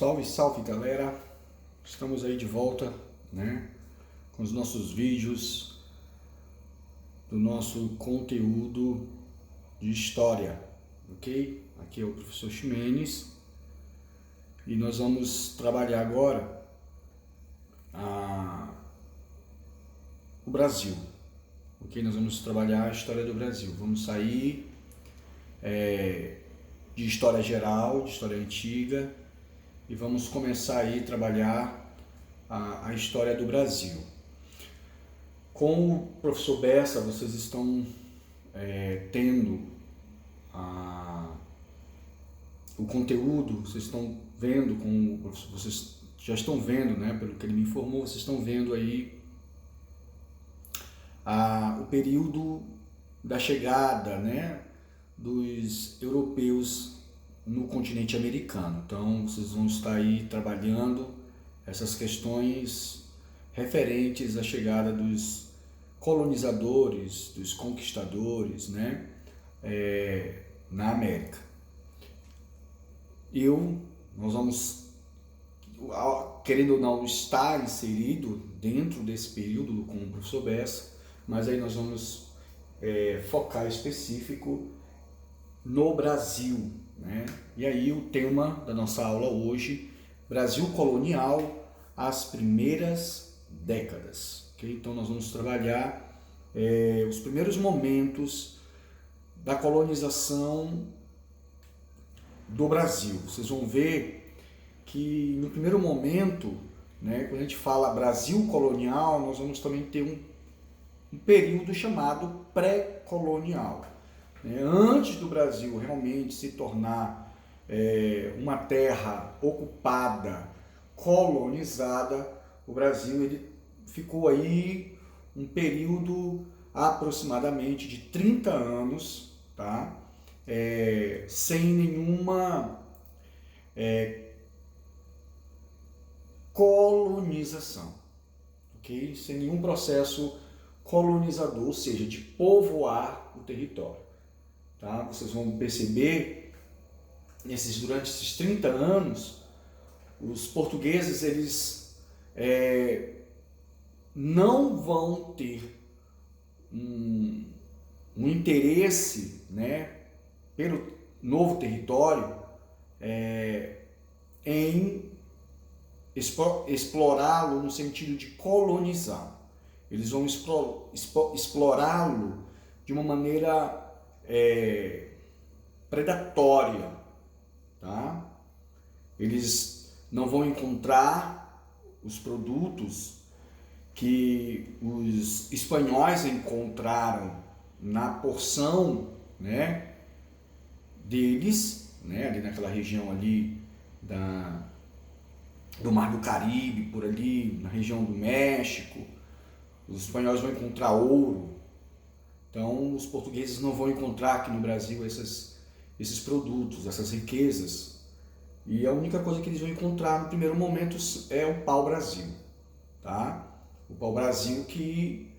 Salve, salve galera! Estamos aí de volta, né, com os nossos vídeos do nosso conteúdo de história, ok? Aqui é o professor Ximenes e nós vamos trabalhar agora o Brasil, ok? Nós vamos trabalhar a história do Brasil. Vamos sair de história geral, de história antiga, e vamos começar aí a trabalhar a história do Brasil. Com o professor Bessa, vocês estão tendo o conteúdo, vocês estão vendo, vocês já estão vendo, né, pelo que ele me informou, vocês estão vendo aí o período da chegada, né, dos europeus no continente americano. Então vocês vão estar aí trabalhando essas questões referentes à chegada dos colonizadores, dos conquistadores, né, na América. Nós vamos, querendo ou não, estar inserido dentro desse período com o professor Bessa, mas aí nós vamos focar específico no Brasil, né? E aí o tema da nossa aula hoje, Brasil colonial, as primeiras décadas, okay? Então nós vamos trabalhar os primeiros momentos da colonização do Brasil. Vocês vão ver que no primeiro momento, né, quando a gente fala Brasil colonial, nós vamos também ter um período chamado pré-colonial. Antes do Brasil realmente se tornar uma terra ocupada, colonizada, o Brasil ele ficou aí um período aproximadamente de 30 anos, tá? Sem nenhuma colonização, ok? Sem nenhum processo colonizador, ou seja, de povoar o território. Tá? Vocês vão perceber, durante esses 30 anos, os portugueses eles não vão ter um interesse, né, pelo novo território em explorá-lo no sentido de colonizar. Eles vão explorá-lo de uma maneira predatória, tá? Eles não vão encontrar os produtos que os espanhóis encontraram na porção, né, deles, né, ali naquela região ali do Mar do Caribe, por ali na região do México. Os espanhóis vão encontrar ouro. Então, os portugueses não vão encontrar aqui no Brasil esses produtos, essas riquezas. E a única coisa que eles vão encontrar no primeiro momento é o pau-brasil. Tá? O pau-brasil, que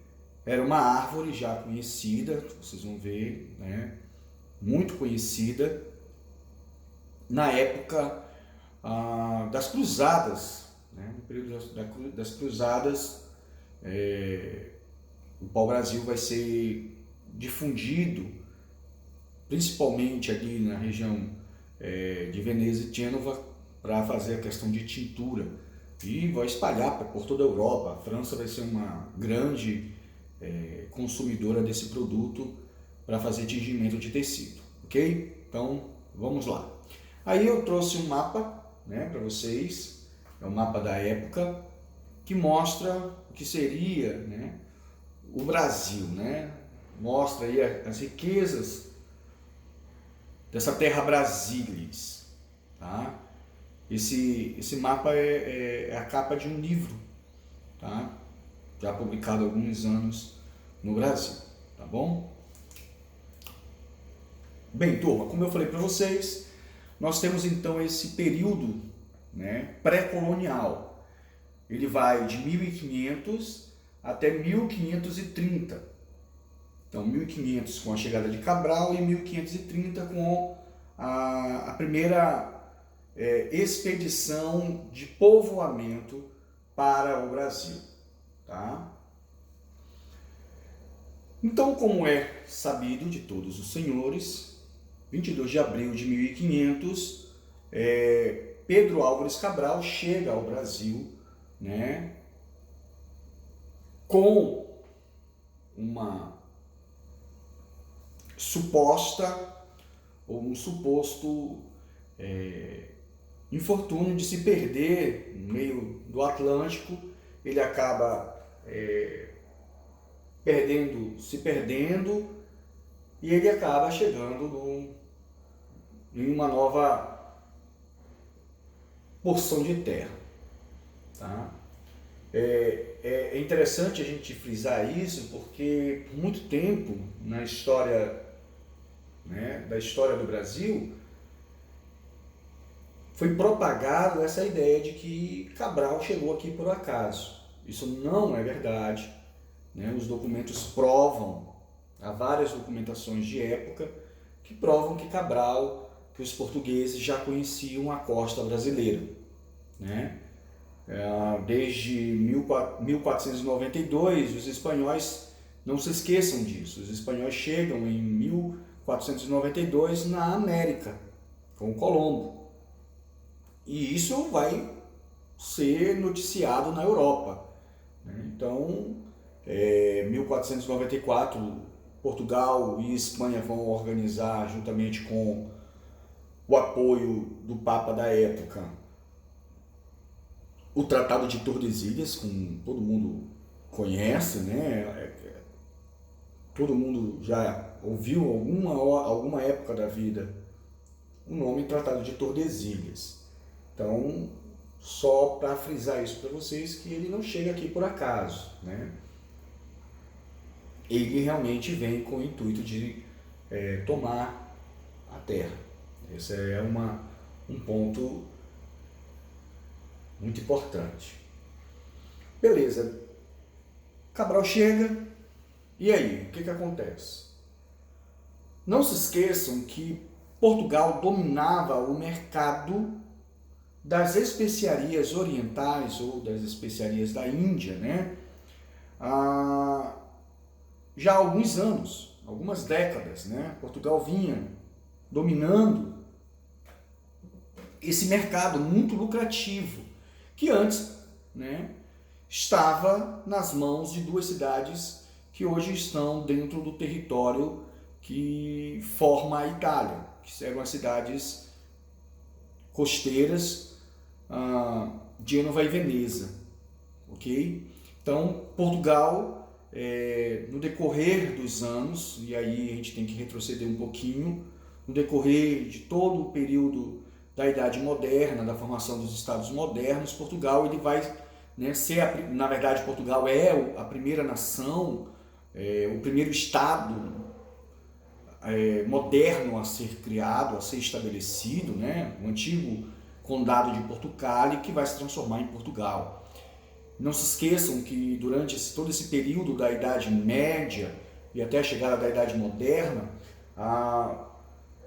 era uma árvore já conhecida, vocês vão ver, né? Muito conhecida, na época das cruzadas. Né? No período das cruzadas, o pau-brasil vai ser difundido, principalmente ali na região de Veneza e Gênova, para fazer a questão de tintura, e vai espalhar por toda a Europa. A França vai ser uma grande consumidora desse produto para fazer tingimento de tecido, ok? Então vamos lá. Aí eu trouxe um mapa, né, para vocês, é o mapa da época, que mostra o que seria, né, o Brasil, né? Mostra aí as riquezas dessa terra brasilis, tá? Esse mapa é a capa de um livro, tá? Já publicado há alguns anos no Brasil, tá bom? Bem, turma, como eu falei para vocês, nós temos então esse período, né, pré-colonial. Ele vai de 1500 até 1530. Então, 1500 com a chegada de Cabral e 1530 com a primeira expedição de povoamento para o Brasil. Tá? Então, como é sabido de todos os senhores, 22 de abril de 1500, Pedro Álvares Cabral chega ao Brasil, né, com uma suposta ou um suposto infortúnio de se perder no meio do Atlântico. Ele acaba se perdendo, e ele acaba chegando em uma nova porção de terra. Tá? É interessante a gente frisar isso, porque por muito tempo na história, né, da história do Brasil, foi propagado essa ideia de que Cabral chegou aqui por acaso. Isso não é verdade. Né? Os documentos provam, há várias documentações de época que provam que que os portugueses já conheciam a costa brasileira. Né? Desde 1492, os espanhóis, não se esqueçam disso, os espanhóis chegam em 1492 na América, com Colombo. E isso vai ser noticiado na Europa. Né? Então, 1494, Portugal e Espanha vão organizar, juntamente com o apoio do Papa da época, o Tratado de Tordesilhas, como todo mundo conhece, né? Todo mundo já ouviu alguma época da vida o nome Tratado de Tordesilhas. Então, só para frisar isso para vocês, que ele não chega aqui por acaso, né? Ele realmente vem com o intuito de tomar a terra. Esse é um ponto muito importante. Beleza. Cabral chega, e aí? O que acontece? Não se esqueçam que Portugal dominava o mercado das especiarias orientais ou das especiarias da Índia, né? Já há alguns anos, algumas décadas, né? Portugal vinha dominando esse mercado muito lucrativo, que antes, né, estava nas mãos de duas cidades que hoje estão dentro do território que forma a Itália, que eram as cidades costeiras, Gênova e Veneza, ok? Então, Portugal, no decorrer dos anos, e aí a gente tem que retroceder um pouquinho, no decorrer de todo o período da Idade Moderna, da formação dos Estados modernos, Portugal ele vai, né, ser, na verdade, Portugal é a primeira nação, o primeiro Estado moderno a ser criado, a ser estabelecido, né, o antigo Condado de Portugal, que vai se transformar em Portugal. Não se esqueçam que durante todo esse período da Idade Média e até a chegada da Idade Moderna,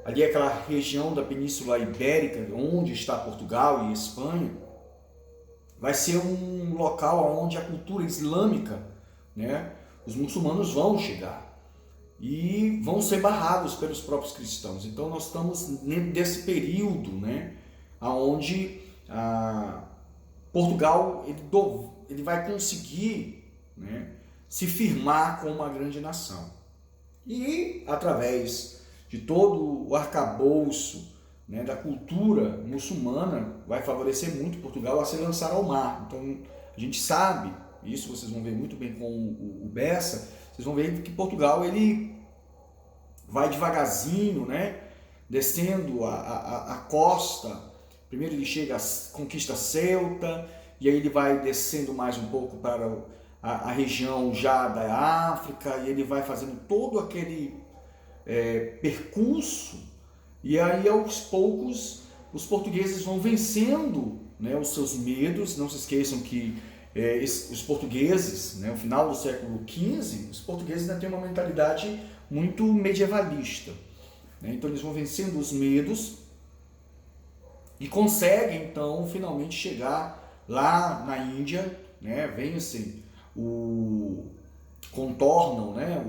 ali aquela região da Península Ibérica, onde está Portugal e Espanha, vai ser um local onde a cultura islâmica, né, os muçulmanos vão chegar e vão ser barrados pelos próprios cristãos. Então nós estamos dentro desse período, né, onde Portugal ele vai conseguir, né, se firmar como uma grande nação. E através de todo o arcabouço, né, da cultura muçulmana, vai favorecer muito Portugal a se lançar ao mar. Então a gente sabe, isso vocês vão ver muito bem com o Bessa, vocês vão ver que Portugal ele vai devagarzinho, né, descendo a costa. Primeiro ele chega, conquista Ceuta, e aí ele vai descendo mais um pouco para a região já da África, e ele vai fazendo todo aquele percurso, e aí aos poucos os portugueses vão vencendo, né, os seus medos. Não se esqueçam que os portugueses, né, no final do século XV, os portugueses ainda têm uma mentalidade muito medievalista, né? Então eles vão vencendo os medos e consegue então finalmente chegar lá na Índia, né? Vencem contornam, né?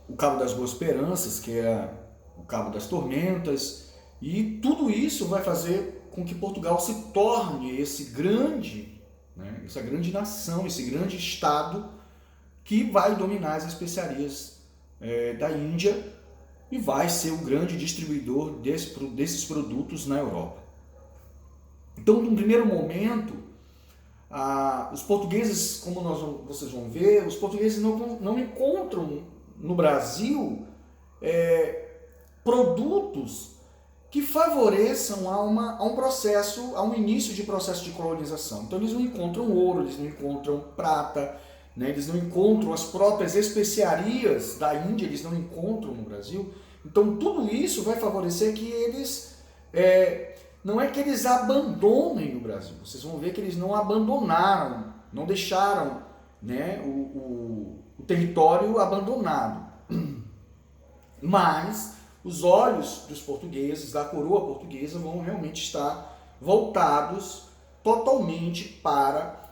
O Cabo das Boas Esperanças, que é o Cabo das Tormentas, e tudo isso vai fazer com que Portugal se torne esse grande, né, essa grande nação, esse grande estado que vai dominar as especiarias da Índia e vai ser o grande distribuidor desses produtos na Europa. Então, num primeiro momento, os portugueses, como vocês vão ver, os portugueses não encontram no Brasil produtos que favoreçam a um início de processo de colonização. Então eles não encontram ouro, eles não encontram prata, né? Eles não encontram as próprias especiarias da Índia, eles não encontram no Brasil. Então tudo isso vai favorecer que eles... não é que eles abandonem o Brasil, vocês vão ver que eles não abandonaram, não deixaram, né, o território abandonado. Mas os olhos dos portugueses, da coroa portuguesa, vão realmente estar voltados totalmente para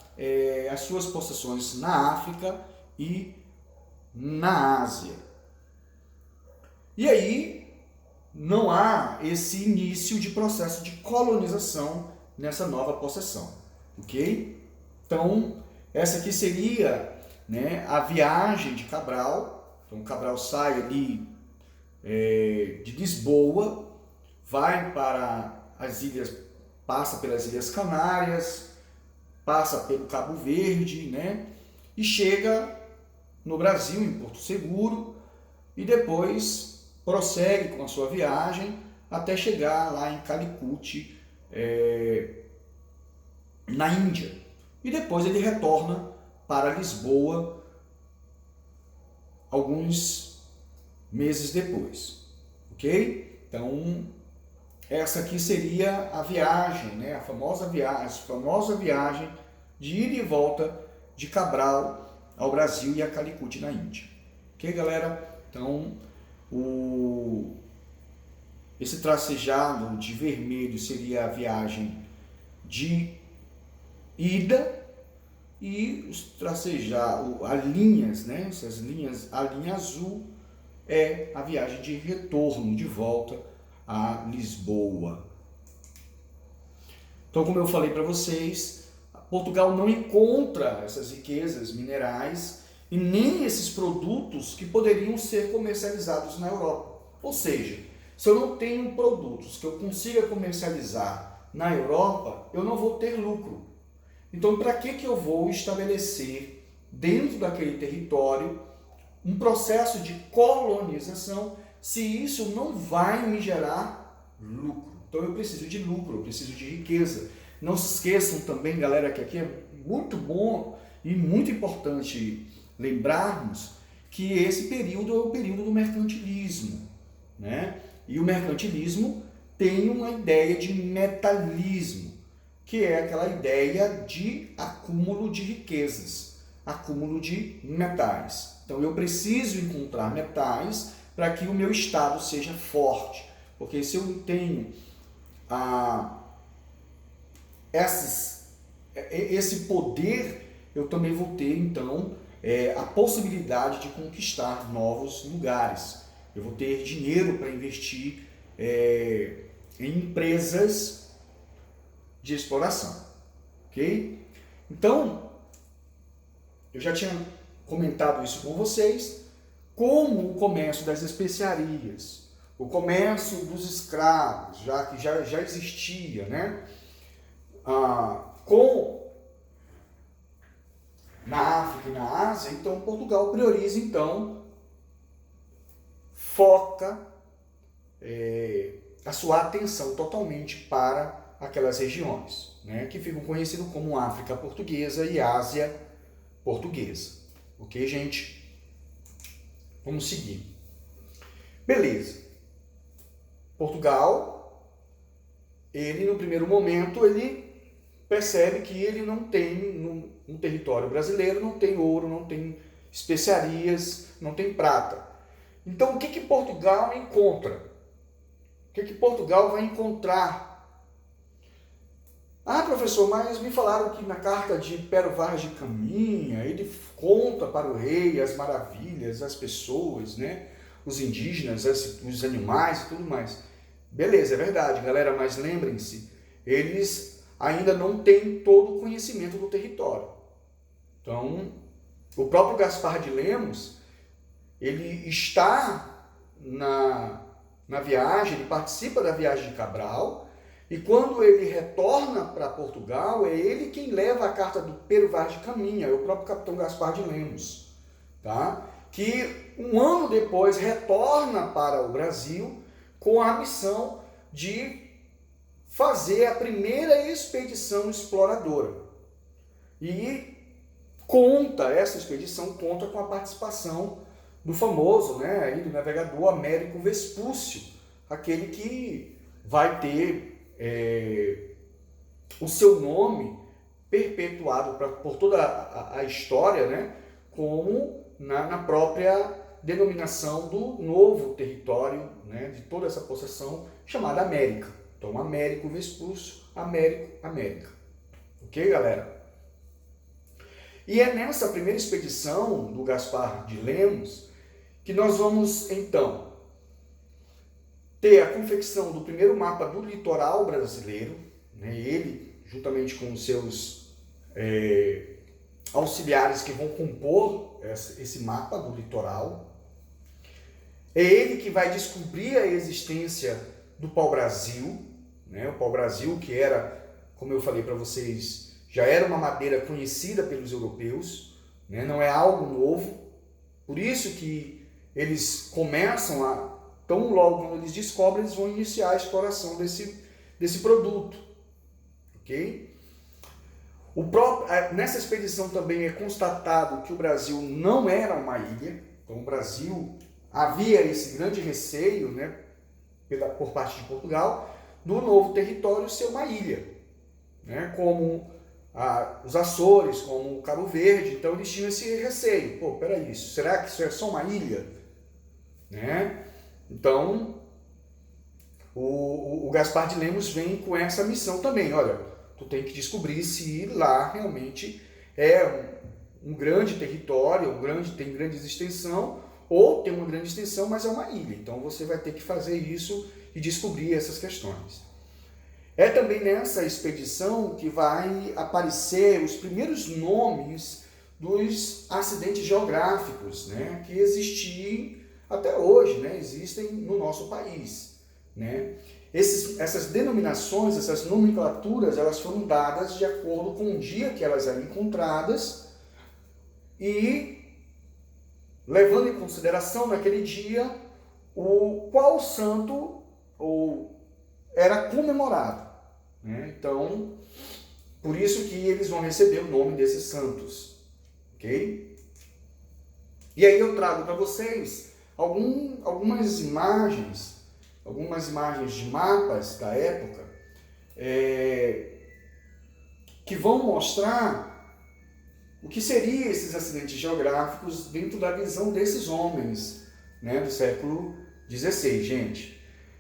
as suas possessões na África e na Ásia. E aí não há esse início de processo de colonização nessa nova possessão, ok? Então, essa aqui seria, né, a viagem de Cabral. Então, Cabral sai ali de Lisboa, vai para as ilhas, passa pelas Ilhas Canárias, passa pelo Cabo Verde, né, e chega no Brasil, em Porto Seguro, e depois prossegue com a sua viagem até chegar lá em Calicut, na Índia. E depois ele retorna para Lisboa alguns meses depois, ok? Então, essa aqui seria a viagem, né? a famosa viagem de ida e volta de Cabral ao Brasil e a Calicut na Índia. Ok, galera? Então, esse tracejado de vermelho seria a viagem de ida, e os tracejados, as linhas, né? Essas linhas, a linha azul é a viagem de retorno, de volta a Lisboa. Então, como eu falei para vocês, Portugal não encontra essas riquezas minerais e nem esses produtos que poderiam ser comercializados na Europa. Ou seja, se eu não tenho produtos que eu consiga comercializar na Europa, eu não vou ter lucro. Então, para que eu vou estabelecer dentro daquele território um processo de colonização se isso não vai me gerar lucro? Então, eu preciso de lucro, eu preciso de riqueza. Não se esqueçam também, galera, que aqui é muito bom e muito importante lembrarmos que esse período é o período do mercantilismo, né? E o mercantilismo tem uma ideia de metalismo, que é aquela ideia de acúmulo de riquezas, acúmulo de metais. Então eu preciso encontrar metais para que o meu estado seja forte, porque se eu tenho esse poder, eu também vou ter então a possibilidade de conquistar novos lugares. Eu vou ter dinheiro para investir em empresas de exploração, ok? Então, eu já tinha comentado isso com vocês, como o comércio das especiarias, o comércio dos escravos, já que já existia, né? Na África e na Ásia, então Portugal prioriza, então, foca a sua atenção totalmente para aquelas regiões, né, que ficam conhecidas como África Portuguesa e Ásia Portuguesa. Ok, gente? Vamos seguir. Beleza. Portugal, ele no primeiro momento, ele percebe que ele não tem, no território brasileiro, não tem ouro, não tem especiarias, não tem prata. Então, o que Portugal encontra? O que Portugal vai encontrar? Ah, professor, mas me falaram que na carta de Pero Vaz de Caminha, ele conta para o rei as maravilhas, as pessoas, né? Os indígenas, os animais e tudo mais. Beleza, é verdade, galera, mas lembrem-se, eles ainda não têm todo o conhecimento do território. Então, o próprio Gaspar de Lemos, ele está na viagem, ele participa da viagem de Cabral, e quando ele retorna para Portugal, é ele quem leva a carta do Pero Vaz de Caminha, é o próprio capitão Gaspar de Lemos, tá? Que um ano depois retorna para o Brasil com a missão de fazer a primeira expedição exploradora. E essa expedição conta com a participação do famoso, né, aí do navegador Américo Vespúcio, aquele que vai ter o seu nome perpetuado por toda a história, né, como na própria denominação do novo território, né, de toda essa possessão chamada América. Então, Américo Vespúcio, América. Ok, galera? E é nessa primeira expedição do Gaspar de Lemos que nós vamos, então, ter a confecção do primeiro mapa do litoral brasileiro, né? Ele, juntamente com os seus auxiliares que vão compor esse mapa do litoral. É ele que vai descobrir a existência do pau-brasil, né? O pau-brasil que era, como eu falei para vocês, já era uma madeira conhecida pelos europeus, né? Não é algo novo. Por isso que eles começam tão logo quando eles descobrem, eles vão iniciar a exploração desse produto. Ok? Nessa expedição também é constatado que o Brasil não era uma ilha. Então o Brasil, havia esse grande receio, né, por parte de Portugal, do novo território ser uma ilha, né, como os Açores, como o Cabo Verde. Então eles tinham esse receio. Pô, peraí, será que isso é só uma ilha? Né? Então, o Gaspar de Lemos vem com essa missão também. Olha, tu tem que descobrir se lá realmente é um grande território, tem grande extensão, ou tem uma grande extensão, mas é uma ilha. Então você vai ter que fazer isso e descobrir essas questões. É também nessa expedição que vai aparecer os primeiros nomes dos acidentes geográficos, né, que existiam até hoje, né, existem no nosso país, né? Essas denominações, essas nomenclaturas, elas foram dadas de acordo com o dia que elas eram encontradas e levando em consideração naquele dia qual santo era comemorado, né? Então, por isso que eles vão receber o nome desses santos, ok? E aí eu trago para vocês algumas imagens de mapas da época que vão mostrar o que seriam esses acidentes geográficos dentro da visão desses homens, né, do século XVI, gente.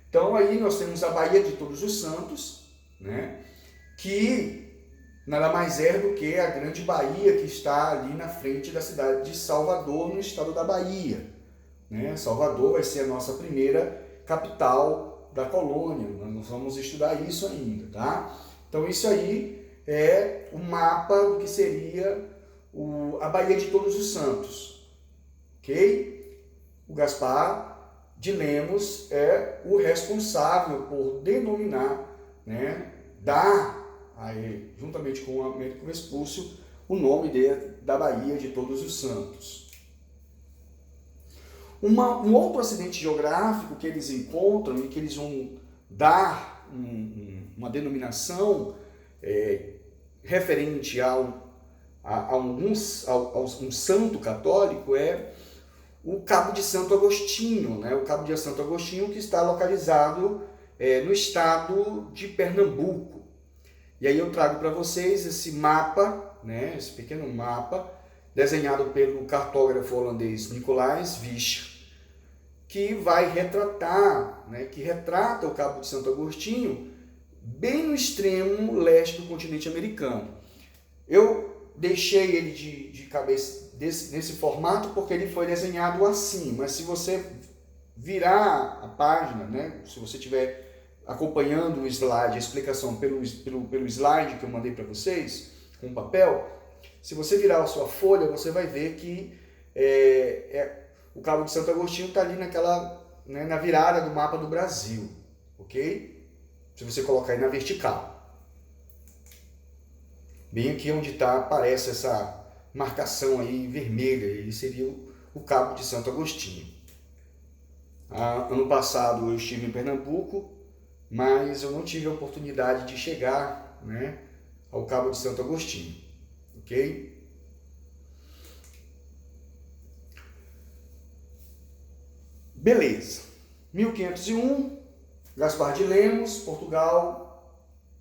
Então aí nós temos a Baía de Todos os Santos, né, que nada mais é do que a grande baía que está ali na frente da cidade de Salvador, no estado da Bahia. Né? Salvador vai ser a nossa primeira capital da colônia, nós vamos estudar isso ainda, tá? Então isso aí é o mapa do que seria a Baía de Todos os Santos, ok? O Gaspar de Lemos é o responsável por denominar, né, dar aí, juntamente com o Américo Vespúcio, o nome da Baía de Todos os Santos. Um outro acidente geográfico que eles encontram e que eles vão dar uma denominação referente a um santo católico é o Cabo de Santo Agostinho, né? O Cabo de Santo Agostinho que está localizado no estado de Pernambuco. E aí eu trago para vocês esse mapa, né? Esse pequeno mapa desenhado pelo cartógrafo holandês Nicolaas Visscher, que vai retratar, né, que retrata o Cabo de Santo Agostinho bem no extremo leste do continente americano. Eu deixei ele de cabeça nesse formato porque ele foi desenhado assim, mas se você virar a página, né, se você estiver acompanhando o slide, a explicação pelo slide que eu mandei para vocês, com papel, se você virar a sua folha, você vai ver que o Cabo de Santo Agostinho está ali né, na virada do mapa do Brasil, ok? Se você colocar aí na vertical. Bem aqui onde aparece essa marcação aí vermelha, ele seria o Cabo de Santo Agostinho. Ano passado eu estive em Pernambuco, mas eu não tive a oportunidade de chegar, né, ao Cabo de Santo Agostinho, ok? Beleza. 1501, Gaspar de Lemos, Portugal,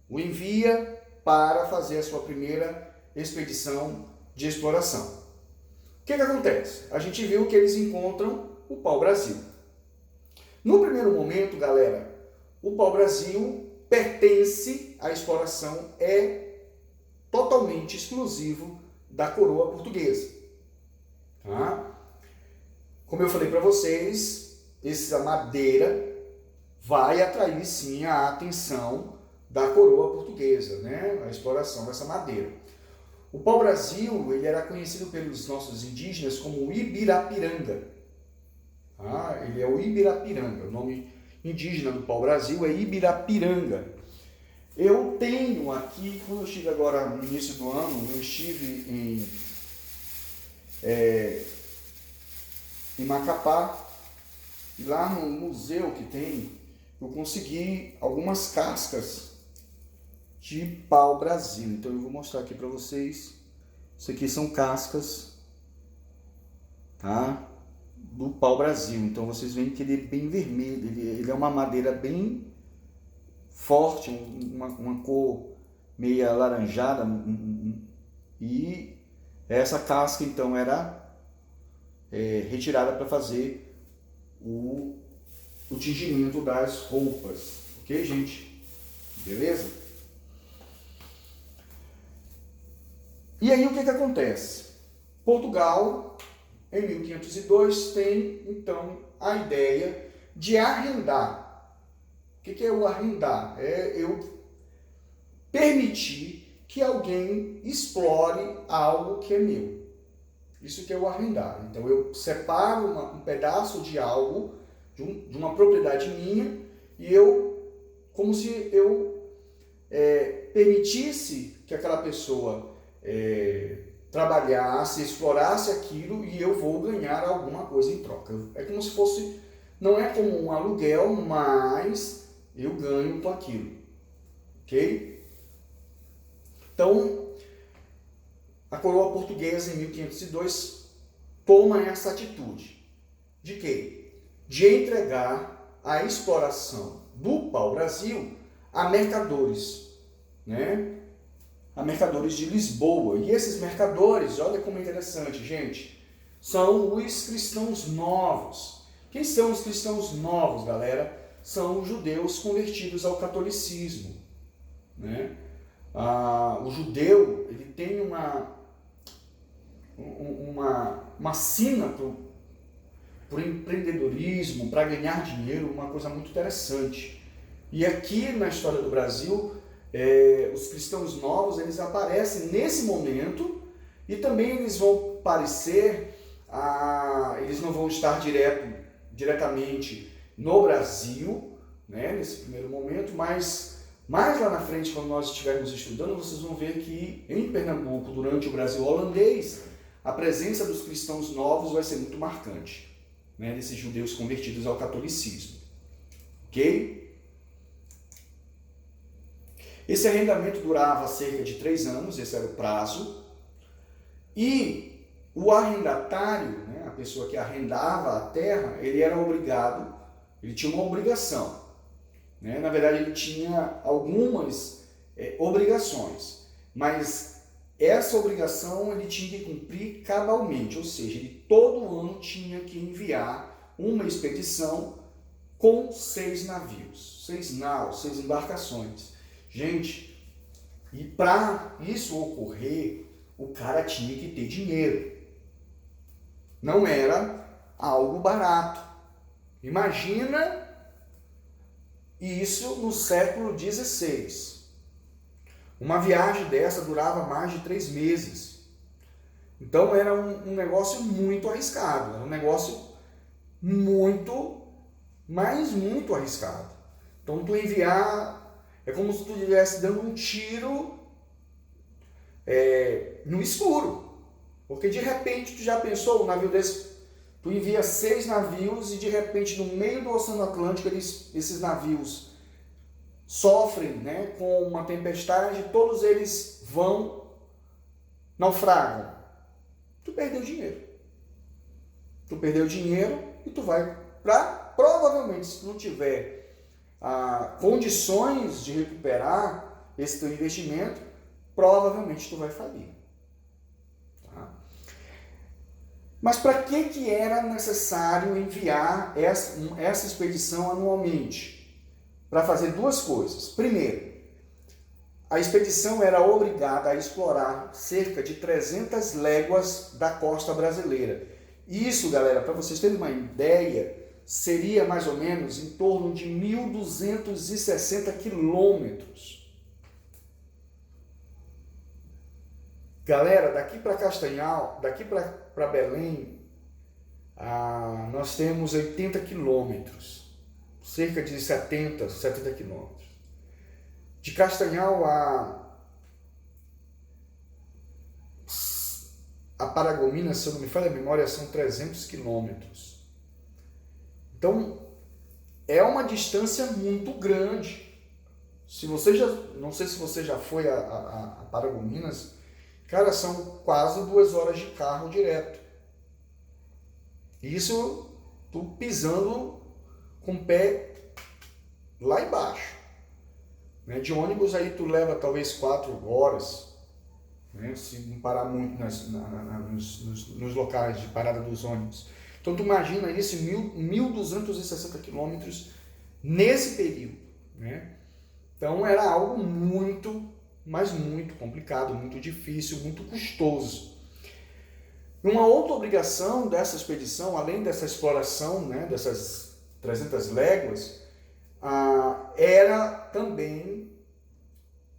o envia para fazer a sua primeira expedição de exploração. O que acontece? A gente viu que eles encontram o pau-brasil. No primeiro momento, galera, o pau-brasil pertence à exploração, é totalmente exclusivo da coroa portuguesa. Tá? Como eu falei para vocês, essa madeira vai atrair sim a atenção da coroa portuguesa, né? A exploração dessa madeira. O pau-brasil, ele era conhecido pelos nossos indígenas como Ibirapiranga. Tá? Ele é o Ibirapiranga. O nome indígena do pau-brasil é Ibirapiranga. Eu tenho aqui, quando eu estive agora no início do ano, eu estive em Macapá, e lá no museu que tem, eu consegui algumas cascas de pau-brasil. Então eu vou mostrar aqui para vocês. Isso aqui são cascas, tá, do pau-brasil. Então vocês veem que ele é bem vermelho, ele é uma madeira bem forte, uma cor meio alaranjada, e essa casca então era retirada para fazer o tingimento das roupas, ok, gente? Beleza? E aí o que acontece? Portugal, em 1502, tem então a ideia de arrendar. O que é o arrendar? É eu permitir que alguém explore algo que é meu. Isso que é o arrendar. Então eu separo um pedaço de algo, de uma propriedade minha, e como se eu permitisse que aquela pessoa trabalhasse, explorasse aquilo, e eu vou ganhar alguma coisa em troca. É como se fosse, não é como um aluguel, mas eu ganho com aquilo, ok? Então, a coroa portuguesa, em 1502, toma essa atitude. De quê? De entregar a exploração do pau-brasil a mercadores, né? A mercadores de Lisboa. E esses mercadores, olha como é interessante, gente, são os cristãos novos. Quem são os cristãos novos, galera? São os judeus convertidos ao catolicismo, né? O judeu, ele tem uma sina por empreendedorismo, para ganhar dinheiro, uma coisa muito interessante. E aqui na história do Brasil, os cristãos novos, eles aparecem nesse momento, e também eles vão aparecer, eles não vão estar diretamente no Brasil, né, nesse primeiro momento, mas mais lá na frente, quando nós estivermos estudando, vocês vão ver que em Pernambuco, durante o Brasil holandês, a presença dos cristãos novos vai ser muito marcante, né, desses judeus convertidos ao catolicismo. Ok? Esse arrendamento durava cerca de 3 anos, esse era o prazo, e o arrendatário, né, a pessoa que arrendava a terra, ele era obrigado, ele tinha uma obrigação, né? Na verdade, ele tinha algumas obrigações, mas essa obrigação ele tinha que cumprir cabalmente, ou seja, ele todo ano tinha que enviar uma expedição com 6 navios, 6 naus, 6 embarcações. Gente, e para isso ocorrer, o cara tinha que ter dinheiro. Não era algo barato. Imagina isso no século XVI. Uma viagem dessa durava mais de 3 meses. Então era um negócio muito arriscado. Era um negócio muito, mas muito arriscado. Então tu enviar, é como se tu estivesse dando um tiro no escuro. Porque de repente tu já pensou, um navio desse, tu envia 6 navios e de repente no meio do Oceano Atlântico esses navios sofrem, né, com uma tempestade, todos eles naufragam. Tu perdeu dinheiro. Tu perdeu dinheiro e tu vai provavelmente, se tu não tiver condições de recuperar esse teu investimento, provavelmente tu vai falir. Tá? Mas para que era necessário enviar essa expedição anualmente? Para fazer 2 coisas. Primeiro, a expedição era obrigada a explorar cerca de 300 léguas da costa brasileira. Isso, galera, para vocês terem uma ideia, seria mais ou menos em torno de 1.260 quilômetros. Galera, daqui para Castanhal, daqui para Belém, nós temos 80 quilômetros. Cerca de 70 quilômetros. De Castanhal a Paragominas, se eu não me falha a memória, são 300 quilômetros. Então, é uma distância muito grande. Não sei se você já foi a Paragominas, cara, são quase 2 horas de carro direto. Isso tu pisando com o pé lá embaixo. De ônibus aí tu leva talvez 4 horas, né, se não parar muito nos locais de parada dos ônibus. Então tu imagina isso, 1.260 quilômetros nesse período. Né? Então era algo muito, mas muito complicado, muito difícil, muito custoso. Uma outra obrigação dessa expedição, além dessa exploração, né, dessas 300 léguas, era também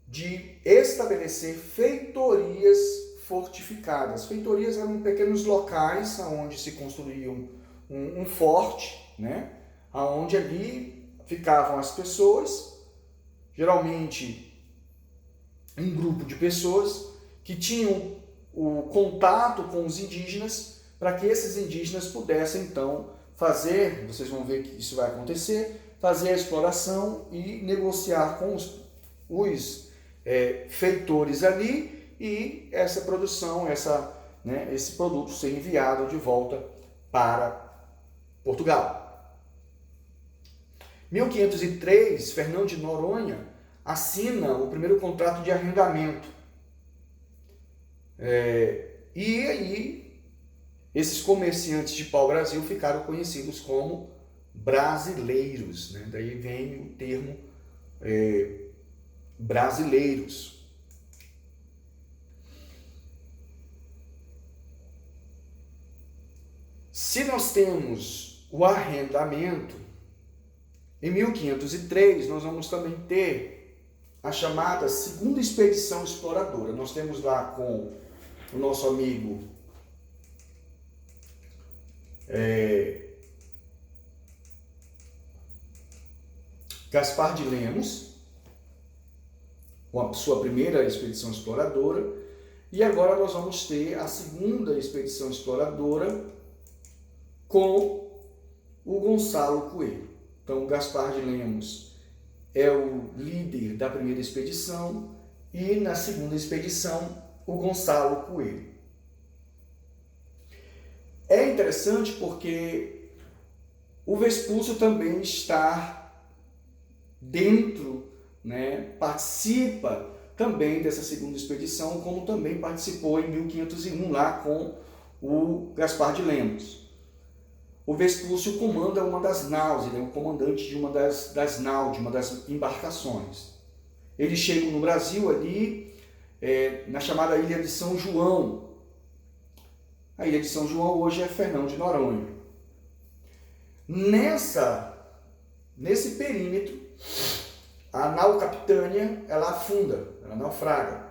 de estabelecer feitorias fortificadas. Feitorias eram pequenos locais onde se construíam um forte, né, onde ali ficavam as pessoas, geralmente um grupo de pessoas que tinham o contato com os indígenas, para que esses indígenas pudessem então fazer, vocês vão ver que isso vai acontecer, fazer a exploração e negociar com os feitores ali e essa produção, esse produto ser enviado de volta para Portugal. 1503, Fernão de Noronha assina o primeiro contrato de arrendamento. E aí esses comerciantes de pau-brasil ficaram conhecidos como brasileiros, né? Daí vem o termo brasileiros. Se nós temos o arrendamento, em 1503 nós vamos também ter a chamada segunda expedição exploradora. Nós temos lá com o nosso amigo Gaspar de Lemos, com a sua primeira expedição exploradora, e agora nós vamos ter a segunda expedição exploradora com o Gonçalo Coelho. Então, o Gaspar de Lemos é o líder da primeira expedição e na segunda expedição o Gonçalo Coelho. É interessante porque o Vespúcio também está dentro, né, participa também dessa segunda expedição, como também participou em 1501 lá com o Gaspar de Lemos. o Vespúcio comanda uma das naus, ele é o comandante de uma das naus, de uma das embarcações. Eles chegam no Brasil ali, na chamada Ilha de São João. A Ilha de São João hoje é Fernão de Noronha. Nesse perímetro, a nau Capitânia, ela afunda, ela naufraga.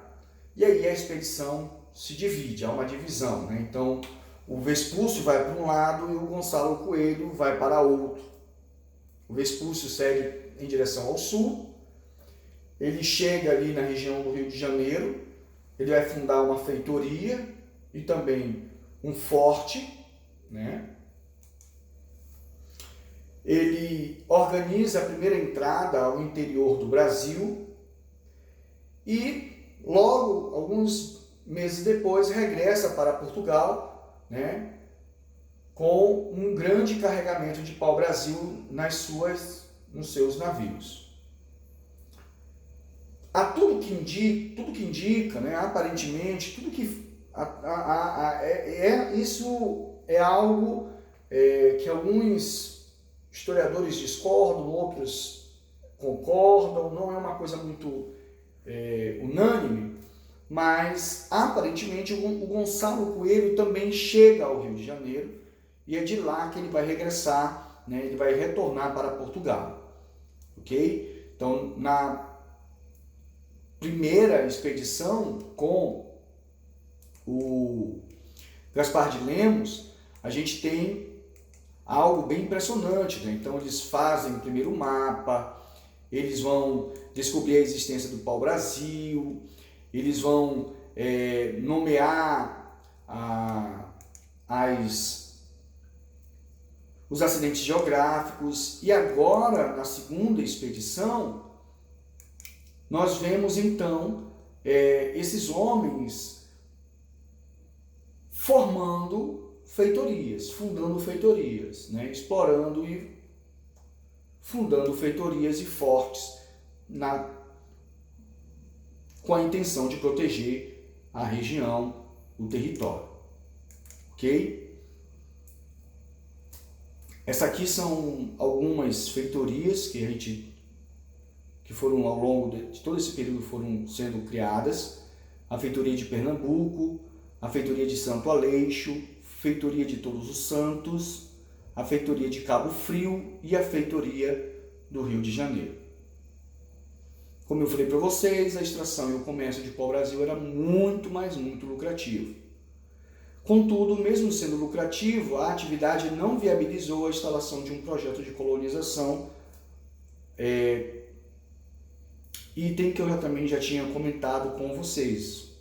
E aí a expedição se divide, há uma divisão, né? Então, o Vespúcio vai para um lado e o Gonçalo Coelho vai para outro. O Vespúcio segue em direção ao sul, ele chega ali na região do Rio de Janeiro, ele vai fundar uma feitoria e também um forte, né? Ele organiza a primeira entrada ao interior do Brasil e logo, alguns meses depois, regressa para Portugal, né, com um grande carregamento de pau-brasil nos seus navios. Tudo que indica, né, aparentemente, tudo que isso é algo que alguns historiadores discordam, outros concordam, não é uma coisa muito unânime, mas aparentemente o Gonçalo Coelho também chega ao Rio de Janeiro e é de lá que ele vai regressar, né, ele vai retornar para Portugal, ok? Então, na primeira expedição com o Gaspar de Lemos, a gente tem algo bem impressionante, né? Então eles fazem o primeiro mapa, eles vão descobrir a existência do pau-brasil, eles vão nomear os acidentes geográficos, e agora, na segunda expedição, nós vemos então esses homens fundando feitorias, né? Explorando e fundando feitorias e fortes com a intenção de proteger a região, o território. Ok? Essa aqui são algumas feitorias que foram ao longo de todo esse período foram sendo criadas. A feitoria de Pernambuco, a feitoria de Santo Aleixo, feitoria de Todos os Santos, a feitoria de Cabo Frio e a feitoria do Rio de Janeiro. Como eu falei para vocês, a extração e o comércio de pau-brasil era muito lucrativo. Contudo, mesmo sendo lucrativo, a atividade não viabilizou a instalação de um projeto de colonização, item que eu também já tinha comentado com vocês.